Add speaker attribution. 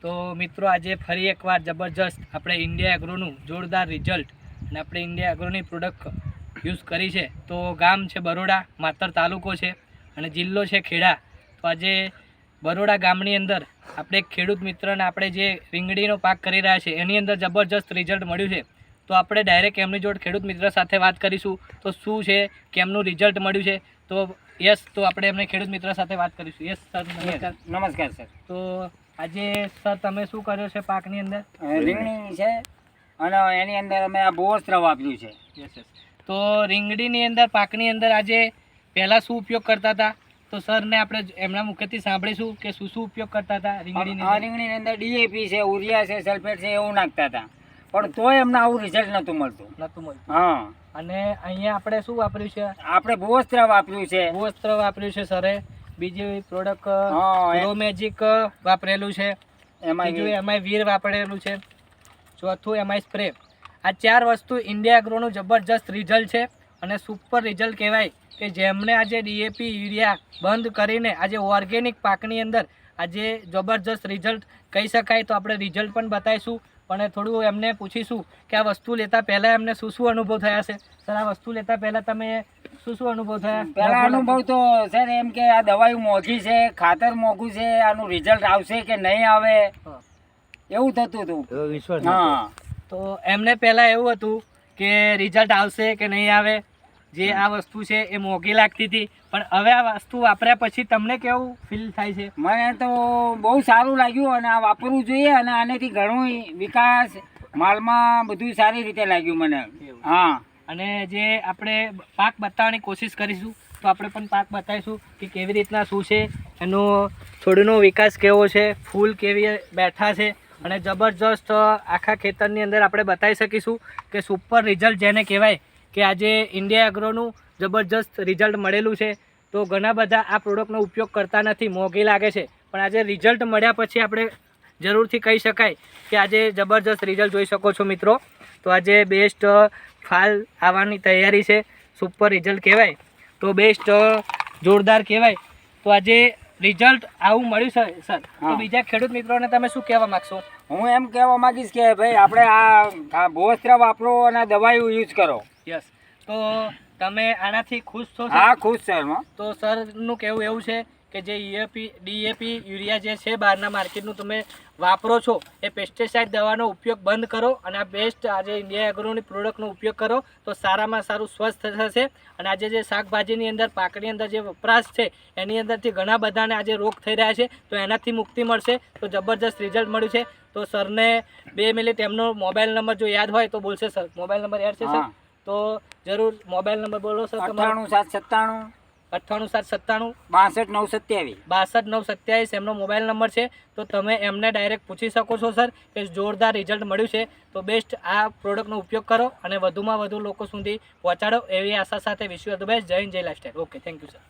Speaker 1: તો મિત્રો આજે ફરી એકવાર જબરજસ્ત આપણે ઇન્ડિયા એગ્રોનું જોરદાર રિઝલ્ટ અને આપણે ઇન્ડિયા એગ્રોની પ્રોડક્ટ યુઝ કરી છે. તો ગામ છે બરોડા, માતર તાલુકો છે અને જિલ્લો છે ખેડા. તો આજે બરોડા ગામની અંદર આપણે ખેડૂત મિત્રને આપણે જે રીંગણીનો પાક કરી રહ્યા છે એની અંદર જબરજસ્ત રિઝલ્ટ મળ્યું છે. તો આપણે ડાયરેક્ટ એમની જોડે ખેડૂત મિત્ર સાથે વાત કરીશું તો શું છે, કેમનું રિઝલ્ટ મળ્યું છે. તો યસ, તો આપણે એમને ખેડૂત મિત્ર સાથે વાત કરીશું. યસ સર, નમસ્કાર.
Speaker 2: નમસ્કાર સર.
Speaker 1: તો આજે સર તમે શું કર્યો છે પાકની અંદર?
Speaker 2: રીંગણી છે અને એની અંદર અમે આ બોસ્ત્ર વાપર્યું છે.
Speaker 1: Yes yes. તો રીંગણીની અંદર પાકની અંદર આજે પહેલાં શું ઉપયોગ કરતા હતા? તો સરને આપણે એમના મુખેથી સાંભળીશું કે શું શું ઉપયોગ કરતા હતા રીંગણીની અંદર.
Speaker 2: રીંગણીની અંદર ડીએપી છે, ઉરિયા છે, સલ્ફેટ છે, એવું નાખતા હતા, પણ તોય અમને આવું રિઝલ્ટ નહોતું મળતું. હા.
Speaker 1: અને અહીંયા આપણે શું વાપર્યું છે?
Speaker 2: આપણે બોસ્ત્ર વાપર્યું છે.
Speaker 1: બોસ્ત્ર વાપર્યું છે સરે. બીજી પ્રોડક્ટ ગ્રો મેજિક વાપરેલું છે. બીજું એમાં વીર વાપરેલું છે. ચોથું એમાં સ્પ્રે. આ 4 વસ્તુ ઇન્ડિયા એગ્રોનું જબરજસ્ત રિઝલ્ટ છે અને સુપર રિઝલ્ટ કહેવાય કે જેમણે આજે ડીએપી યુરિયા બંધ કરીને આજે ઓર્ગેનિક પાકની અંદર આજે જબરજસ્ત રિઝલ્ટ કહી શકાય. તો આપણે રિઝલ્ટ પણ બતાવીશું, પણ થોડું એમને પૂછીશું કે આ વસ્તુ લેતા પહેલાં એમને શું શું અનુભવ થયા છે. સર, આ વસ્તુ લેતા પહેલાં તમે શું શું અનુભવ થયા?
Speaker 2: પહેલા અનુભવ તો સર એમ કે આ દવાઈ મોંઘી છે, ખાતર મોંઘું છે, આનું રિઝલ્ટ આવશે કે નહીં આવે એવું થતું હતું. હા.
Speaker 1: તો એમને પહેલાં એવું હતું કે રિઝલ્ટ આવશે કે નહીં આવે, જે આ વસ્તુ છે એ મોંઘી લાગતી હતી, પણ હવે આ વસ્તુ વાપર્યા પછી તમને કેવું ફીલ થાય છે?
Speaker 2: મને તો બહુ સારું લાગ્યું અને આ વાપરવું જોઈએ અને આનેથી ઘણું વિકાસ માલમાં બધું સારી રીતે લાગ્યું મને. હા.
Speaker 1: અને જે આપણે પાક બતાવવાની કોશિશ કરીશું તો આપણે પણ પાક બતાવીશું કે કેવી રીતના શું છે, એનો છોડનો વિકાસ કેવો છે, ફૂલ કેવી બેઠા છે અને જબરજસ્ત આખા ખેતરની અંદર આપણે બતાવી શકીશું કે સુપર રિઝલ્ટ જેને કહેવાય કે આજે ઇન્ડિયા એગ્રોનું જબરજસ્ત રિઝલ્ટ મળેલું છે. તો ઘણા બધા આ પ્રોડક્ટનો ઉપયોગ કરતા નથી, મોંઘી લાગે છે, પણ આજે રિઝલ્ટ મળ્યા પછી આપણે જરૂરથી કહી શકાય કે આજે જબરજસ્ત રિઝલ્ટ જોઈ શકો છો મિત્રો. તો આજે બેસ્ટ ફાલ આવવાની તૈયારી છે, સુપર રિઝલ્ટ કહેવાય, તો બેસ્ટ જોરદાર કહેવાય. તો આજે રિઝલ્ટ આવું મળ્યું છે સર. તો બીજા ખેડૂત મિત્રોને તમે શું કહેવા માગશો?
Speaker 2: હું એમ કહેવા માંગીશ કે ભાઈ આપણે આ બોસ્ત્ર વાપરો અને દવાઈ યુઝ કરો.
Speaker 1: યસ. તો તમે આનાથી ખુશ છો?
Speaker 2: હા, ખુશ સર.
Speaker 1: તો સરનું કહેવું એવું છે કે જે ડીએપી યુરિયા જે છે બહારના માર્કેટનું તમે વાપરો છો એ પેસ્ટિસાઇડ દવાનો ઉપયોગ બંધ કરો અને આ બેસ્ટ આજે ઇન્ડિયા એગ્રોની પ્રોડક્ટનો ઉપયોગ કરો તો સારામાં સારું સ્વસ્થ થશે. અને આજે જે શાકભાજીની અંદર પાકની અંદર જે વપરાશ છે એની અંદરથી ઘણા બધાને આજે રોગ થઈ રહ્યા છે, તો એનાથી મુક્તિ મળશે. તો જબરજસ્ત રિઝલ્ટ મળ્યું છે. તો સરને 2 મિનિટ એમનો મોબાઈલ નંબર જો યાદ હોય તો બોલશે સર. મોબાઈલ નંબર યાદ છે સર? તો જરૂર મોબાઈલ નંબર બોલો સર.
Speaker 2: 98 797
Speaker 1: 98 797
Speaker 2: 62 927
Speaker 1: 62 927 એમનો મોબાઈલ નંબર છે. તો તમે એમને ડાયરેક્ટ પૂછી શકો છો સર કે જોરદાર રિઝલ્ટ મળ્યું છે. તો બેસ્ટ આ પ્રોડક્ટનો ઉપયોગ કરો અને વધુમાં વધુ લોકો સુધી પહોંચાડો એવી આશા સાથે વિશ્વ દુબઈ. જય હિન્દ, જય lifestyle. Okay, thank you sir.